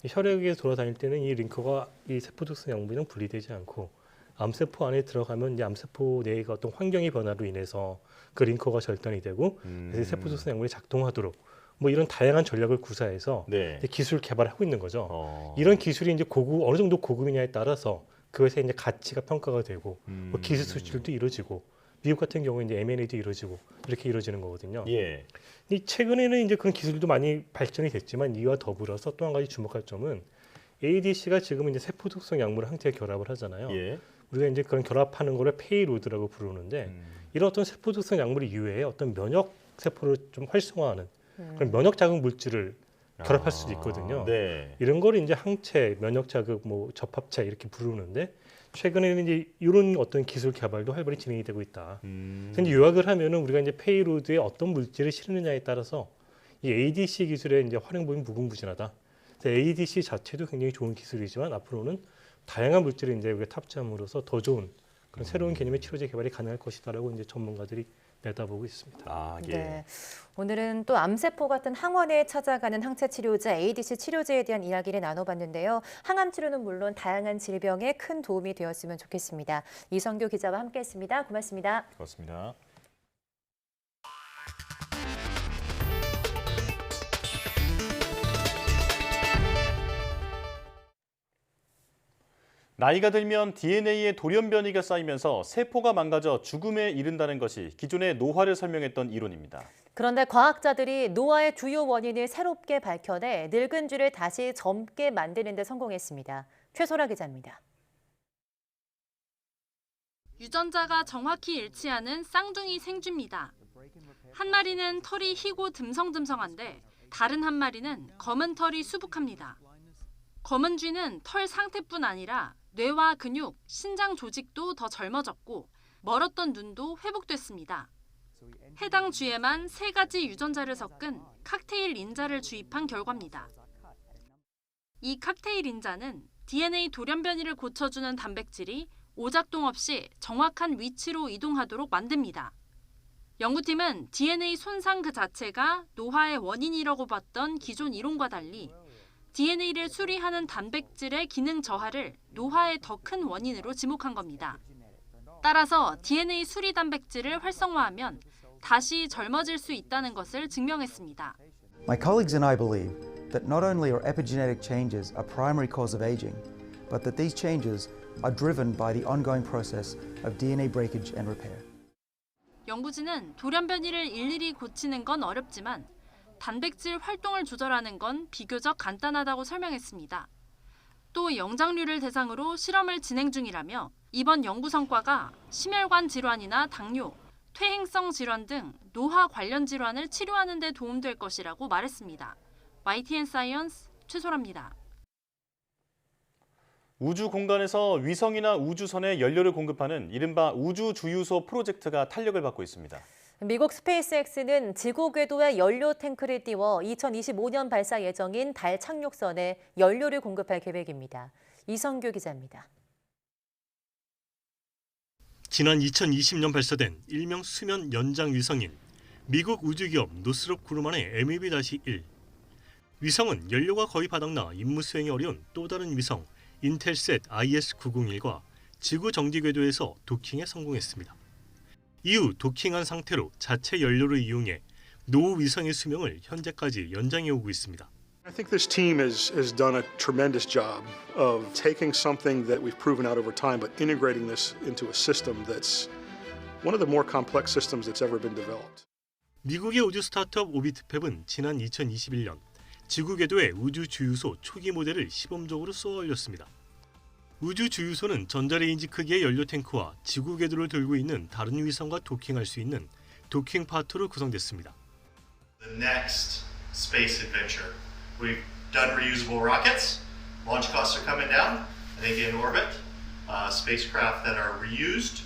혈액에 돌아다닐 때는 이 링커가 이 세포 독성 약물이랑 분리되지 않고 암세포 안에 들어가면 이제 암세포 내가 어떤 환경의 변화로 인해서 그 링커가 절단이 되고 그래서 세포 독성 약물이 작동하도록 뭐 이런 다양한 전략을 구사해서 네. 이제 기술 개발하고 있는 거죠. 이런 기술이 이제 어느 정도 고급이냐에 따라서 그것에 이제 가치가 평가가 되고 뭐 기술 수출도 이루어지고 미국 같은 경우에 이제 M&A도 이루어지고 이렇게 이루어지는 거거든요. 예. 이 최근에는 이제 그런 기술도 많이 발전이 됐지만 이와 더불어서 또 한 가지 주목할 점은 ADC가 지금은 이제 세포 독성 약물 항체에 결합을 하잖아요. 예. 우리가 이제 그런 결합하는 거를 페이로드라고 부르는데 이런 어떤 세포 독성 약물 이외에 어떤 면역 세포를 좀 활성화하는 그런 면역 자극 물질을 결합할 수도 있거든요. 네. 이런 걸 이제 항체, 면역 자극, 뭐 접합체 이렇게 부르는데 최근에는 이제 이런 어떤 기술 개발도 활발히 진행이 되고 있다. 근데 요약을 하면은 우리가 이제 페이로드에 어떤 물질을 실느냐에 따라서 이 ADC 기술의 이제 활용범위 무궁무진하다. ADC 자체도 굉장히 좋은 기술이지만 앞으로는 다양한 물질을 이제 우리가 탑재함으로써 더 좋은 그런 새로운 개념의 치료제 개발이 가능할 것이다라고 이제 전문가들이 내다보고 있습니다. 아, 예. 네. 오늘은 또 암세포 같은 항원에 찾아가는 항체 치료제 ADC 치료제에 대한 이야기를 나눠봤는데요. 항암 치료는 물론 다양한 질병에 큰 도움이 되었으면 좋겠습니다. 이성규 기자와 함께했습니다. 고맙습니다. 고맙습니다. 나이가 들면 DNA의 돌연변이가 쌓이면서 세포가 망가져 죽음에 이른다는 것이 기존의 노화를 설명했던 이론입니다. 그런데 과학자들이 노화의 주요 원인을 새롭게 밝혀내 늙은 쥐를 다시 젊게 만드는 데 성공했습니다. 최소라 기자입니다. 유전자가 정확히 일치하는 쌍둥이 생쥐입니다. 한 마리는 털이 희고 듬성듬성한데 다른 한 마리는 검은 털이 수북합니다. 검은 쥐는 털 상태뿐 아니라 뇌와 근육, 신장 조직도 더 젊어졌고 멀었던 눈도 회복됐습니다. 해당 쥐에만 3가지 유전자를 섞은 칵테일 인자를 주입한 결과입니다. 이 칵테일 인자는 DNA 돌연변이를 고쳐주는 단백질이 오작동 없이 정확한 위치로 이동하도록 만듭니다. 연구팀은 DNA 손상 그 자체가 노화의 원인이라고 봤던 기존 이론과 달리 DNA를 수리하는 단백질의 기능 저하를 노화의 더 큰 원인으로 지목한 겁니다. 따라서 DNA 수리 단백질을 활성화하면 다시 젊어질 수 있다는 것을 증명했습니다. My colleagues and I believe that not only are epigenetic changes a primary cause of aging, but that these changes are driven by the ongoing process of DNA breakage and repair. 연구진은 돌연변이를 일일이 고치는 건 어렵지만 단백질 활동을 조절하는 건 비교적 간단하다고 설명했습니다. 또 영장류를 대상으로 실험을 진행 중이라며 이번 연구 성과가 심혈관 질환이나 당뇨, 퇴행성 질환 등 노화 관련 질환을 치료하는 데 도움될 것이라고 말했습니다. YTN 사이언스 최소라입니다. 우주 공간에서 위성이나 우주선에 연료를 공급하는 이른바 우주주유소 프로젝트가 탄력을 받고 있습니다. 미국 스페이스X는 지구 궤도에 연료 탱크를 띄워 2025년 발사 예정인 달 착륙선에 연료를 공급할 계획입니다. 이성규 기자입니다. 지난 2020년 발사된 일명 수면 연장 위성인 미국 우주기업 노스롭 그루만의 MEB-1. 위성은 연료가 거의 바닥나 임무 수행이 어려운 또 다른 위성 인텔셋 IS-901과 지구 정지 궤도에서 도킹에 성공했습니다. 이후 도킹한 상태로 자체 연료를 이용해 노후 위성의 수명을 현재까지 연장해 오고 있습니다. I think this team has done a tremendous job of taking something that we've proven out over time, but integrating this into a system that's one of the more complex systems that's ever been developed. 미국의 우주 스타트업 오비트팹은 지난 2021년 지구 궤도의 우주 주유소 초기 모델을 시범적으로 쏘아 올렸습니다. 우주 주유소는 전자레인지 크기의 연료 탱크와 지구 궤도를 돌고 있는 다른 위성과 도킹할 수 있는 도킹 파트로 구성됐습니다. The next space adventure. We've done reusable rockets. Launch costs are coming down. I think in orbit, spacecraft that are reused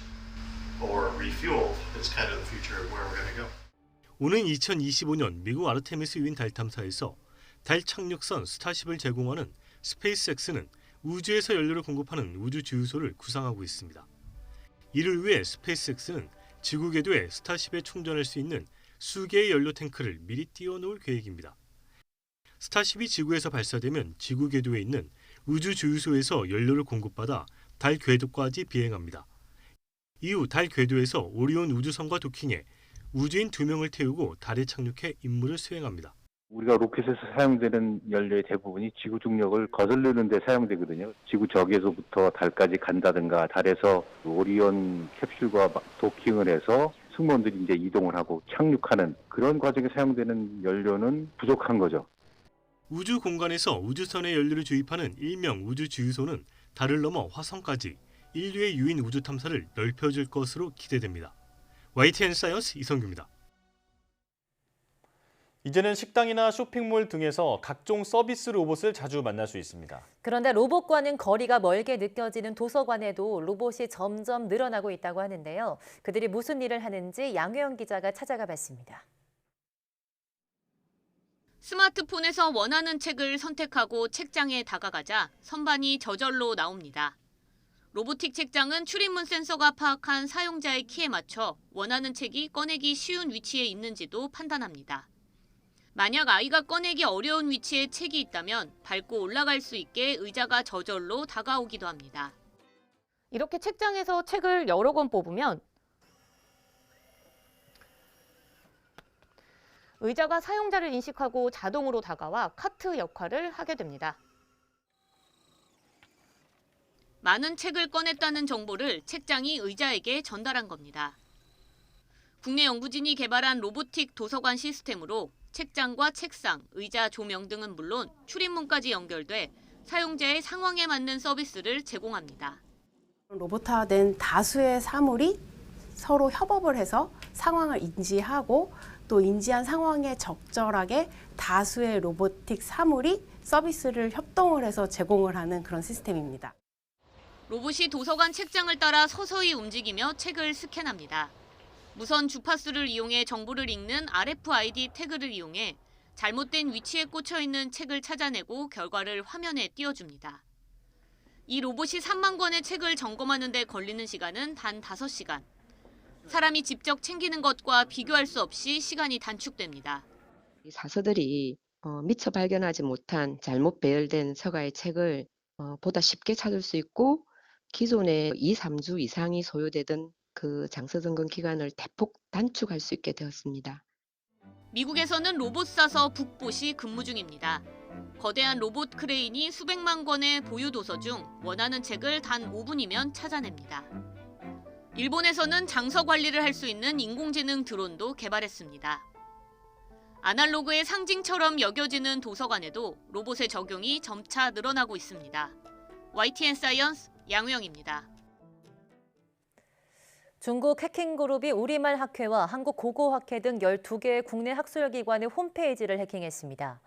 or refueled is kind of the future of where we're going to go. 오는 2025년 미국 아르테미스 유인 달 탐사에서 달 착륙선 스타쉽을 제공하는 스페이스X는 우주에서 연료를 공급하는 우주 주유소를 구상하고 있습니다. 이를 위해 스페이스X는 지구 궤도에 스타쉽에 충전할 수 있는 수개의 연료 탱크를 미리 띄워놓을 계획입니다. 스타쉽이 지구에서 발사되면 지구 궤도에 있는 우주 주유소에서 연료를 공급받아 달 궤도까지 비행합니다. 이후 달 궤도에서 오리온 우주선과 도킹해 우주인 2명을 태우고 달에 착륙해 임무를 수행합니다. 우리가 로켓에서 사용되는 연료의 대부분이 지구 중력을 거슬리는 데 사용되거든요. 지구 적에서부터 달까지 간다든가 달에서 오리온 캡슐과 도킹을 해서 승무원들이 이제 이동을 하고 착륙하는 그런 과정에 사용되는 연료는 부족한 거죠. 우주 공간에서 우주선에 연료를 주입하는 일명 우주 주유소는 달을 넘어 화성까지 인류의 유인 우주 탐사를 넓혀줄 것으로 기대됩니다. YTN 사이언스 이성규입니다. 이제는 식당이나 쇼핑몰 등에서 각종 서비스 로봇을 자주 만날 수 있습니다. 그런데 로봇과는 거리가 멀게 느껴지는 도서관에도 로봇이 점점 늘어나고 있다고 하는데요. 그들이 무슨 일을 하는지 양효영 기자가 찾아가 봤습니다. 스마트폰에서 원하는 책을 선택하고 책장에 다가가자 선반이 저절로 나옵니다. 로보틱 책장은 출입문 센서가 파악한 사용자의 키에 맞춰 원하는 책이 꺼내기 쉬운 위치에 있는지도 판단합니다. 만약 아이가 꺼내기 어려운 위치에 책이 있다면 밟고 올라갈 수 있게 의자가 저절로 다가오기도 합니다. 이렇게 책장에서 책을 여러 권 뽑으면 의자가 사용자를 인식하고 자동으로 다가와 카트 역할을 하게 됩니다. 많은 책을 꺼냈다는 정보를 책장이 의자에게 전달한 겁니다. 국내 연구진이 개발한 로보틱 도서관 시스템으로 책장과 책상, 의자, 조명 등은 물론 출입문까지 연결돼 사용자의 상황에 맞는 서비스를 제공합니다. 로봇화된 다수의 사물이 서로 협업을 해서 상황을 인지하고 또 인지한 상황에 적절하게 다수의 로보틱 사물이 서비스를 협동을 해서 제공을 하는 그런 시스템입니다. 로봇이 도서관 책장을 따라 서서히 움직이며 책을 스캔합니다. 무선 주파수를 이용해 정보를 읽는 RFID 태그를 이용해 잘못된 위치에 꽂혀 있는 책을 찾아내고 결과를 화면에 띄워줍니다. 이 로봇이 3만 권의 책을 점검하는 데 걸리는 시간은 단 5시간. 사람이 직접 챙기는 것과 비교할 수 없이 시간이 단축됩니다. 사서들이 미처 발견하지 못한 잘못 배열된 서가의 책을 보다 쉽게 찾을 수 있고 기존에 2, 3주 이상이 소요되던 그 장서 점검 기간을 대폭 단축할 수 있게 되었습니다. 미국에서는 로봇 사서 북봇이 근무 중입니다. 거대한 로봇 크레인이 수백만 권의 보유 도서 중 원하는 책을 단 5분이면 찾아냅니다. 일본에서는 장서 관리를 할 수 있는 인공지능 드론도 개발했습니다. 아날로그의 상징처럼 여겨지는 도서관에도 로봇의 적용이 점차 늘어나고 있습니다. YTN 사이언스 양우영입니다. 중국 해킹그룹이 우리말 학회와 한국고고학회 등 12개의 국내 학술기관의 홈페이지를 해킹했습니다.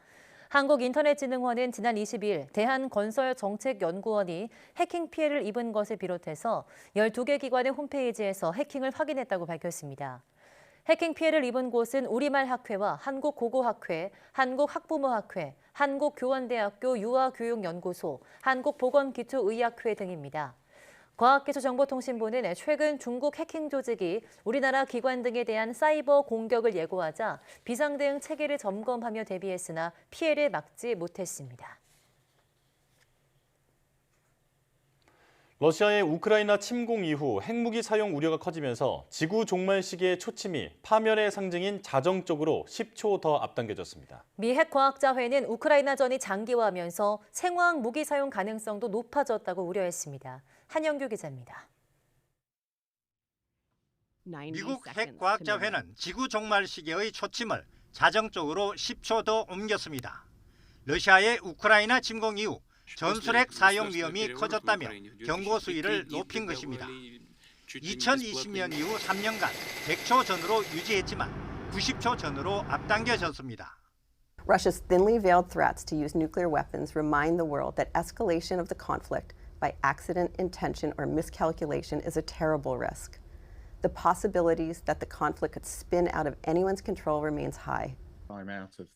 한국인터넷진흥원은 지난 22일 대한건설정책연구원이 해킹 피해를 입은 것을 비롯해서 12개 기관의 홈페이지에서 해킹을 확인했다고 밝혔습니다. 해킹 피해를 입은 곳은 우리말 학회와 한국고고학회, 한국학부모학회, 한국교원대학교 유아교육연구소, 한국보건기초의학회 등입니다. 과학기술정보통신부는 최근 중국 해킹 조직이 우리나라 기관 등에 대한 사이버 공격을 예고하자 비상대응 체계를 점검하며 대비했으나 피해를 막지 못했습니다. 러시아의 우크라이나 침공 이후 핵무기 사용 우려가 커지면서 지구 종말 시기의 초침이 파멸의 상징인 자정 쪽으로 10초 더 앞당겨졌습니다. 미 핵과학자회는 우크라이나전이 장기화하면서 생화학 무기 사용 가능성도 높아졌다고 우려했습니다. 한영규 기자입니다. 미국 핵과학자회는 지구 종말 시기의 초침을 자정 쪽으로 10초 더 옮겼습니다. 러시아의 우크라이나 침공 이후 전술핵 사용 위험이 커졌다며 경고 수위를 높인 것입니다. 2020년 이후 3년간 100초 전으로 유지했지만 90초 전으로 앞당겨졌습니다. Russia's thinly veiled threats to use nuclear weapons remind the world that escalation of the conflict by accident, intention, or miscalculation is a terrible risk. The possibilities that the conflict could spin out of anyone's control remains high.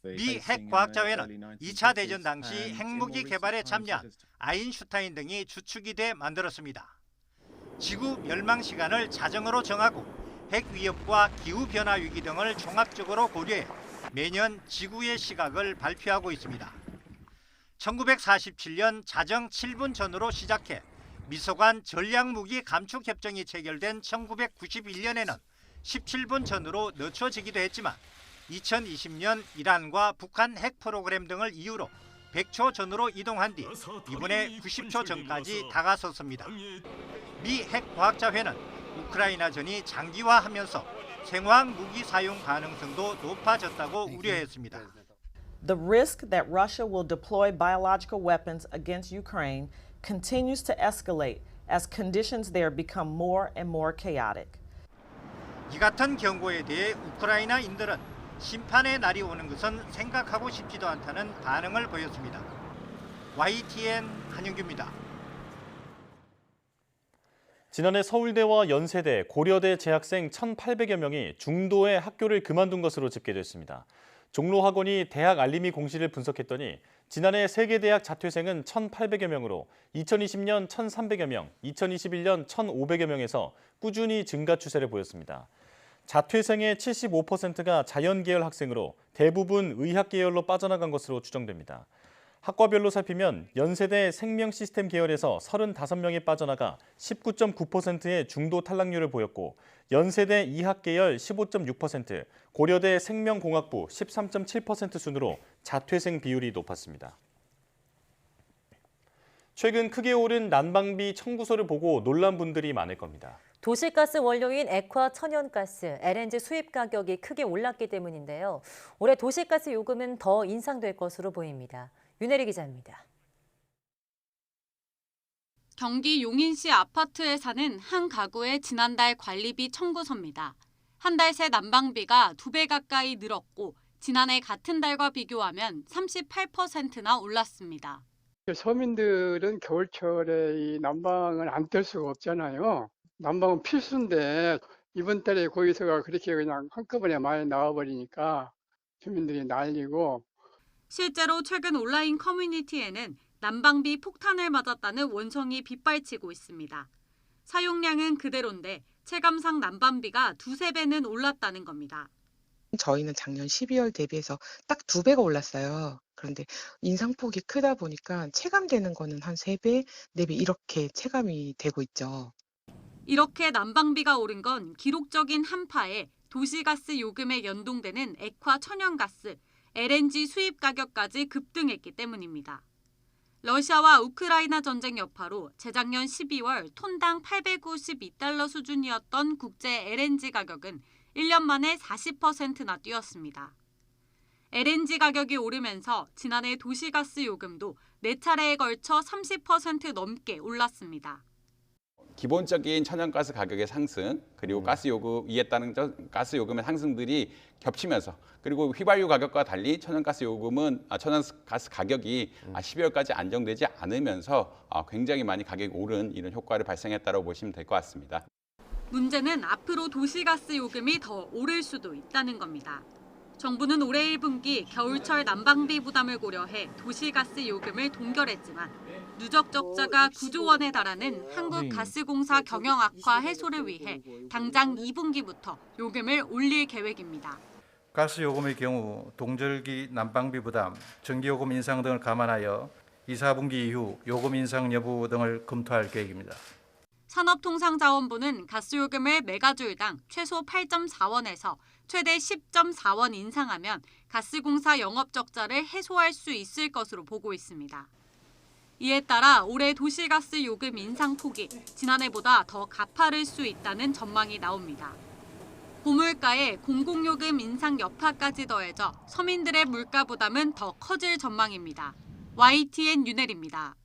미 핵과학자회는 2차 대전 당시 핵무기 개발에 참여한 아인슈타인 등이 주축이 돼 만들었습니다. 지구 멸망 시간을 자정으로 정하고 핵 위협과 기후변화 위기 등을 종합적으로 고려해 매년 지구의 시각을 발표하고 있습니다. 1947년 자정 7분 전으로 시작해 미소관 전략무기 감축 협정이 체결된 1991년에는 17분 전으로 늦춰지기도 했지만 2020년 이란과 북한 핵 프로그램 등을 이유로 100초 전으로 이동한 뒤 이번에 90초 전까지 다가섰습니다. 미 핵과학자회는 우크라이나전이 장기화하면서 생화학 무기 사용 가능성도 높아졌다고 우려했습니다. The risk that Russia will deploy biological weapons against Ukraine continues to escalate as conditions there become more and more chaotic. 이 같은 경고에 대해 우크라이나인들은 심판의 날이 오는 것은 생각하고 싶지도 않다는 반응을 보였습니다. YTN 한영규입니다. 지난해 서울대와 연세대, 고려대 재학생 1,800여 명이 중도에 학교를 그만둔 것으로 집계됐습니다. 종로학원이 대학 알림이 공시를 분석했더니 지난해 세계대학 자퇴생은 1,800여 명으로 2020년 1,300여 명, 2021년 1,500여 명에서 꾸준히 증가 추세를 보였습니다. 자퇴생의 75%가 자연계열 학생으로 대부분 의학계열로 빠져나간 것으로 추정됩니다. 학과별로 살피면 연세대 생명시스템 계열에서 35명이 빠져나가 19.9%의 중도 탈락률을 보였고 연세대 이학계열 15.6%, 고려대 생명공학부 13.7% 순으로 자퇴생 비율이 높았습니다. 최근 크게 오른 난방비 청구서를 보고 놀란 분들이 많을 겁니다. 도시가스 원료인 액화 천연가스, LNG 수입 가격이 크게 올랐기 때문인데요. 올해 도시가스 요금은 더 인상될 것으로 보입니다. 윤혜리 기자입니다. 경기 용인시 아파트에 사는 한 가구의 지난달 관리비 청구서입니다. 한 달 새 난방비가 2배 가까이 늘었고 지난해 같은 달과 비교하면 38%나 올랐습니다. 서민들은 겨울철에 이 난방을 안 뗄 수가 없잖아요. 난방은 필수인데 이번 달에 거기서가 그렇게 그냥 한꺼번에 많이 나와버리니까 주민들이 난리고. 실제로 최근 온라인 커뮤니티에는 난방비 폭탄을 맞았다는 원성이 빗발치고 있습니다. 사용량은 그대로인데 체감상 난방비가 2~3배는 올랐다는 겁니다. 저희는 작년 12월 대비해서 딱 2배가 올랐어요. 그런데 인상폭이 크다 보니까 체감되는 거는 한 3배, 4배 이렇게 체감이 되고 있죠. 이렇게 난방비가 오른 건 기록적인 한파에 도시가스 요금에 연동되는 액화 천연가스, LNG 수입 가격까지 급등했기 때문입니다. 러시아와 우크라이나 전쟁 여파로 재작년 12월 톤당 892달러 수준이었던 국제 LNG 가격은 1년 만에 40%나 뛰었습니다. LNG 가격이 오르면서 지난해 도시가스 요금도 4차례에 걸쳐 30% 넘게 올랐습니다. 기본적인 천연가스 가격의 상승, 그리고 가스 요금 이에 따른 가스 요금의 상승들이 겹치면서, 그리고 휘발유 가격과 달리 천연가스 가격이 12월까지 안정되지 않으면서 굉장히 많이 가격이 오른 이런 효과를 발생했다고 보시면 될 것 같습니다. 문제는 앞으로 도시가스 요금이 더 오를 수도 있다는 겁니다. 정부는 올해 1분기 겨울철 난방비 부담을 고려해 도시가스 요금을 동결했지만 누적 적자가 9조 원에 달하는 한국가스공사 경영 악화 해소를 위해 당장 2분기부터 요금을 올릴 계획입니다. 가스 요금의 경우 동절기 난방비 부담, 전기요금 인상 등을 감안하여 2, 4분기 이후 요금 인상 여부 등을 검토할 계획입니다. 산업통상자원부는 가스요금을 메가줄당 최소 8.4원에서 최대 10.4원 인상하면 가스공사 영업적자를 해소할 수 있을 것으로 보고 있습니다. 이에 따라 올해 도시가스 요금 인상폭이 지난해보다 더 가파를 수 있다는 전망이 나옵니다. 고물가에 공공요금 인상 여파까지 더해져 서민들의 물가 부담은 더 커질 전망입니다. YTN 윤혜리입니다.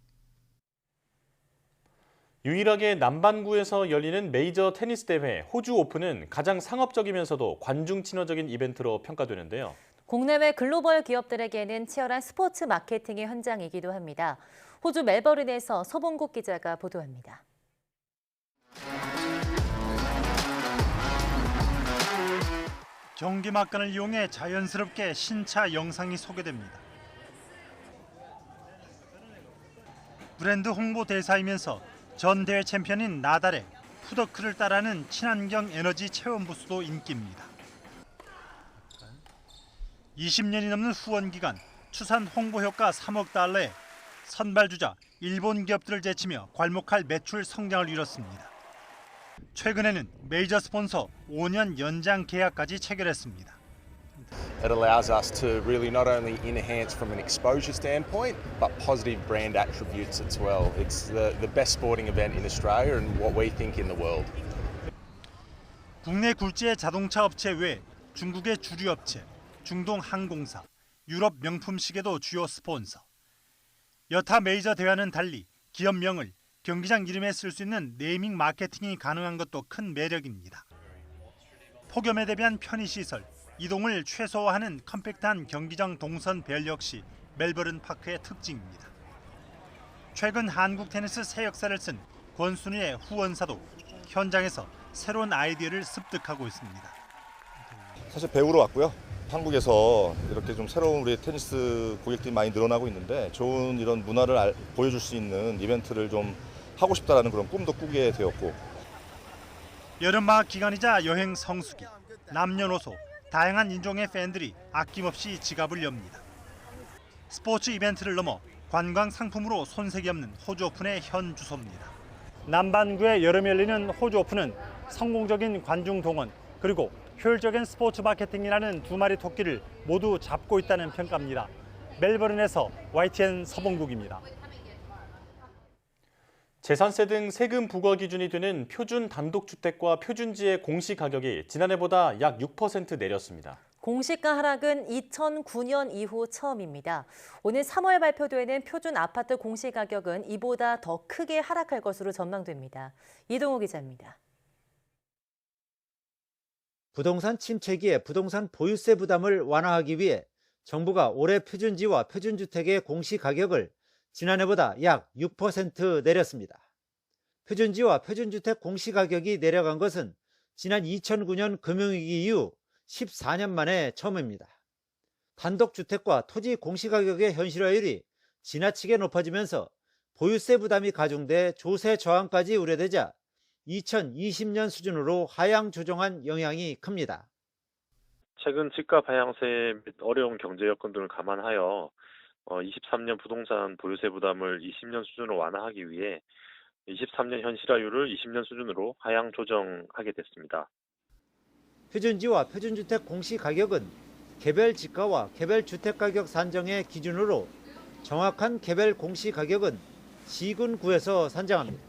유일하게 남반구에서 열리는 메이저 테니스 대회 호주 오픈은 가장 상업적이면서도 관중 친화적인 이벤트로 평가되는데요. 국내외 글로벌 기업들에게는 치열한 스포츠 마케팅의 현장이기도 합니다. 호주 멜버른에서 서봉국 기자가 보도합니다. 경기 막간을 이용해 자연스럽게 신차 영상이 소개됩니다. 브랜드 홍보 대사이면서 전 대회 챔피언인 나달의 푸더크를 따라하는 친환경 에너지 체험 부스도 인기입니다. 20년이 넘는 후원 기간, 추산 홍보 효과 3억 달러에 선발주자 일본 기업들을 제치며 괄목할 매출 성장을 이뤘습니다. 최근에는 메이저 스폰서 5년 연장 계약까지 체결했습니다. It allows us to really not only enhance from an exposure standpoint, but positive brand attributes as well. It's the best sporting event in Australia and what we think in the world. 국내 굴지의 자동차 업체 외 중국의 주류 업체, 중동 항공사, 유럽 명품 시계도 주요 스폰서. 여타 메이저 대회와는 달리 기업명을 경기장 이름에 쓸 수 있는 네이밍 마케팅이 가능한 것도 큰 매력입니다. 폭염에 대비한 편의시설, 이동을 최소화하는 컴팩트한 경기장 동선 배열 역시 멜버른 파크의 특징입니다. 최근 한국 테니스 새 역사를 쓴 권순희의 후원사도 현장에서 새로운 아이디어를 습득하고 있습니다. 사실 배우러 왔고요. 한국에서 이렇게 좀 새로운 우리 테니스 고객들이 많이 늘어나고 있는데 좋은 이런 문화를 보여줄 수 있는 이벤트를 좀 하고 싶다라는 그런 꿈도 꾸게 되었고. 여름방학 기간이자 여행 성수기, 남녀노소, 다양한 인종의 팬들이 아낌없이 지갑을 엽니다. 스포츠 이벤트를 넘어 관광 상품으로 손색이 없는 호주 오픈의 현 주소입니다. 남반구에 여름에 열리는 호주 오픈은 성공적인 관중 동원 그리고 효율적인 스포츠 마케팅이라는 두 마리 토끼를 모두 잡고 있다는 평가입니다. 멜버른에서 YTN 서봉국입니다. 재산세 등 세금 부과 기준이 되는 표준 단독주택과 표준지의 공시가격이 지난해보다 약 6% 내렸습니다. 공시가 하락은 2009년 이후 처음입니다. 오늘 3월 발표되는 표준 아파트 공시가격은 이보다 더 크게 하락할 것으로 전망됩니다. 이동호 기자입니다. 부동산 침체기에 부동산 보유세 부담을 완화하기 위해 정부가 올해 표준지와 표준주택의 공시가격을 지난해보다 약 6% 내렸습니다. 표준지와 표준주택 공시가격이 내려간 것은 지난 2009년 금융위기 이후 14년 만에 처음입니다. 단독주택과 토지 공시가격의 현실화율이 지나치게 높아지면서 보유세 부담이 가중돼 조세 저항까지 우려되자 2020년 수준으로 하향 조정한 영향이 큽니다. 최근 집값 하향세 및 어려운 경제 여건 등을 감안하여 23년 부동산 보유세 부담을 20년 수준으로 완화하기 위해 23년 현실화율을 20년 수준으로 하향 조정하게 됐습니다. 표준지와 표준주택 공시가격은 개별 지가와 개별 주택가격 산정의 기준으로 정확한 개별 공시가격은 시군구에서 산정합니다.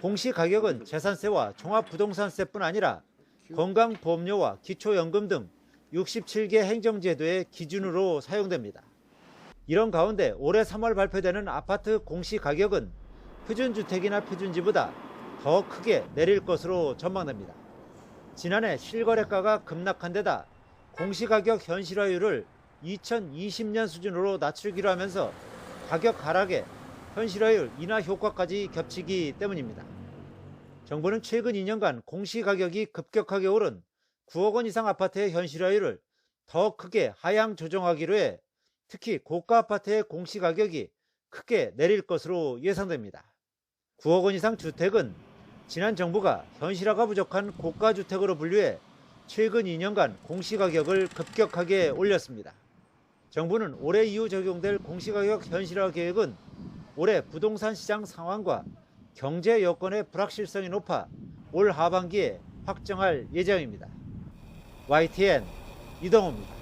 공시가격은 재산세와 종합부동산세뿐 아니라 건강보험료와 기초연금 등 67개 행정제도의 기준으로 사용됩니다. 이런 가운데 올해 3월 발표되는 아파트 공시가격은 표준주택이나 표준지보다 더 크게 내릴 것으로 전망됩니다. 지난해 실거래가가 급락한 데다 공시가격 현실화율을 2020년 수준으로 낮추기로 하면서 가격 하락에 현실화율 인하 효과까지 겹치기 때문입니다. 정부는 최근 2년간 공시가격이 급격하게 오른 9억 원 이상 아파트의 현실화율을 더 크게 하향 조정하기로 해 특히 고가 아파트의 공시가격이 크게 내릴 것으로 예상됩니다. 9억 원 이상 주택은 지난 정부가 현실화가 부족한 고가주택으로 분류해 최근 2년간 공시가격을 급격하게 올렸습니다. 정부는 올해 이후 적용될 공시가격 현실화 계획은 올해 부동산 시장 상황과 경제 여건의 불확실성이 높아 올 하반기에 확정할 예정입니다. YTN 이동호입니다.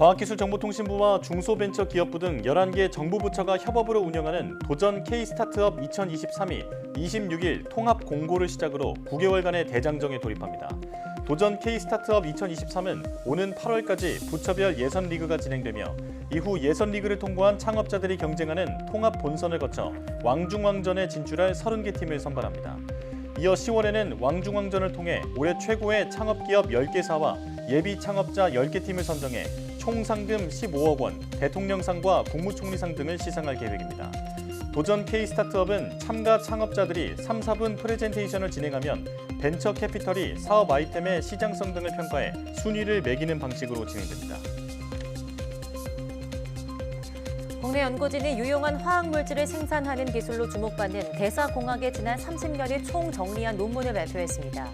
과학기술정보통신부와 중소벤처기업부 등 11개 정부부처가 협업으로 운영하는 도전 K-스타트업 2023이 26일 통합 공고를 시작으로 9개월간의 대장정에 돌입합니다. 도전 K-스타트업 2023은 오는 8월까지 부처별 예선 리그가 진행되며 이후 예선 리그를 통과한 창업자들이 경쟁하는 통합 본선을 거쳐 왕중왕전에 진출할 30개 팀을 선발합니다. 이어 10월에는 왕중왕전을 통해 올해 최고의 창업기업 10개사와 예비 창업자 10개 팀을 선정해 총 상금 15억 원, 대통령상과 국무총리상 등을 시상할 계획입니다. 도전 K-스타트업은 참가 창업자들이 3, 4분 프레젠테이션을 진행하면 벤처 캐피털이 사업 아이템의 시장성 등을 평가해 순위를 매기는 방식으로 진행됩니다. 국내 연구진이 유용한 화학물질을 생산하는 기술로 주목받는 대사공학의 지난 30년을 총정리한 논문을 발표했습니다.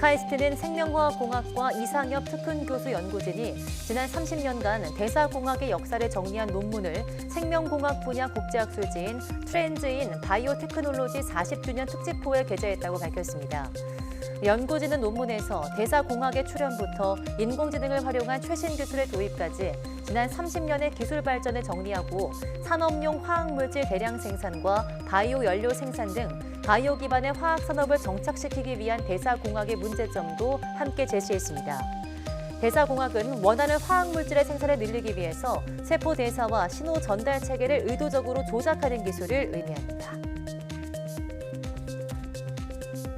카이스트는 생명화학공학과 이상엽 특훈교수 연구진이 지난 30년간 대사공학의 역사를 정리한 논문을 생명공학 분야 국제학술지인 트렌즈인 바이오테크놀로지 40주년 특집호에 게재했다고 밝혔습니다. 연구진은 논문에서 대사공학의 출현부터 인공지능을 활용한 최신 기술의 도입까지 지난 30년의 기술 발전을 정리하고 산업용 화학물질 대량 생산과 바이오 연료 생산 등 바이오 기반의 화학 산업을 정착시키기 위한 대사공학의 문제점도 함께 제시했습니다. 대사공학은 원하는 화학물질의 생산을 늘리기 위해서 세포 대사와 신호 전달 체계를 의도적으로 조작하는 기술을 의미합니다.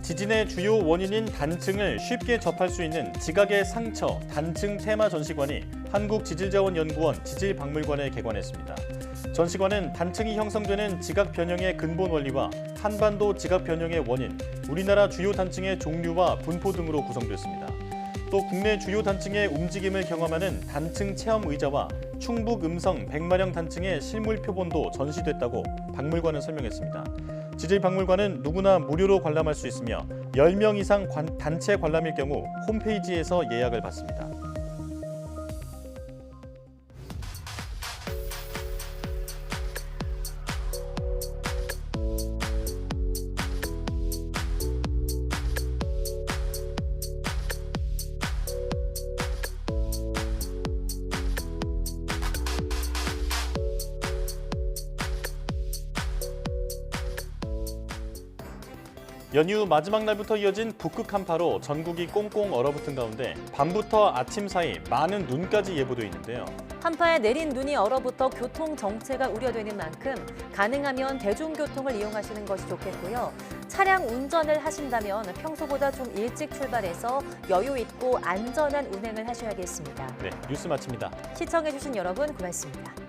지진의 주요 원인인 단층을 쉽게 접할 수 있는 지각의 상처 단층 테마 전시관이 한국지질자원연구원 지질박물관에 개관했습니다. 전시관은 단층이 형성되는 지각 변형의 근본 원리와 한반도 지각 변형의 원인, 우리나라 주요 단층의 종류와 분포 등으로 구성됐습니다. 또 국내 주요 단층의 움직임을 경험하는 단층 체험 의자와 충북 음성 백마령 단층의 실물 표본도 전시됐다고 박물관은 설명했습니다. 지질박물관은 누구나 무료로 관람할 수 있으며 10명 이상 단체 관람일 경우 홈페이지에서 예약을 받습니다. 연휴 마지막 날부터 이어진 북극 한파로 전국이 꽁꽁 얼어붙은 가운데 밤부터 아침 사이 많은 눈까지 예보돼 있는데요. 한파에 내린 눈이 얼어붙어 교통 정체가 우려되는 만큼 가능하면 대중교통을 이용하시는 것이 좋겠고요. 차량 운전을 하신다면 평소보다 좀 일찍 출발해서 여유 있고 안전한 운행을 하셔야겠습니다. 네, 뉴스 마칩니다. 시청해주신 여러분 고맙습니다.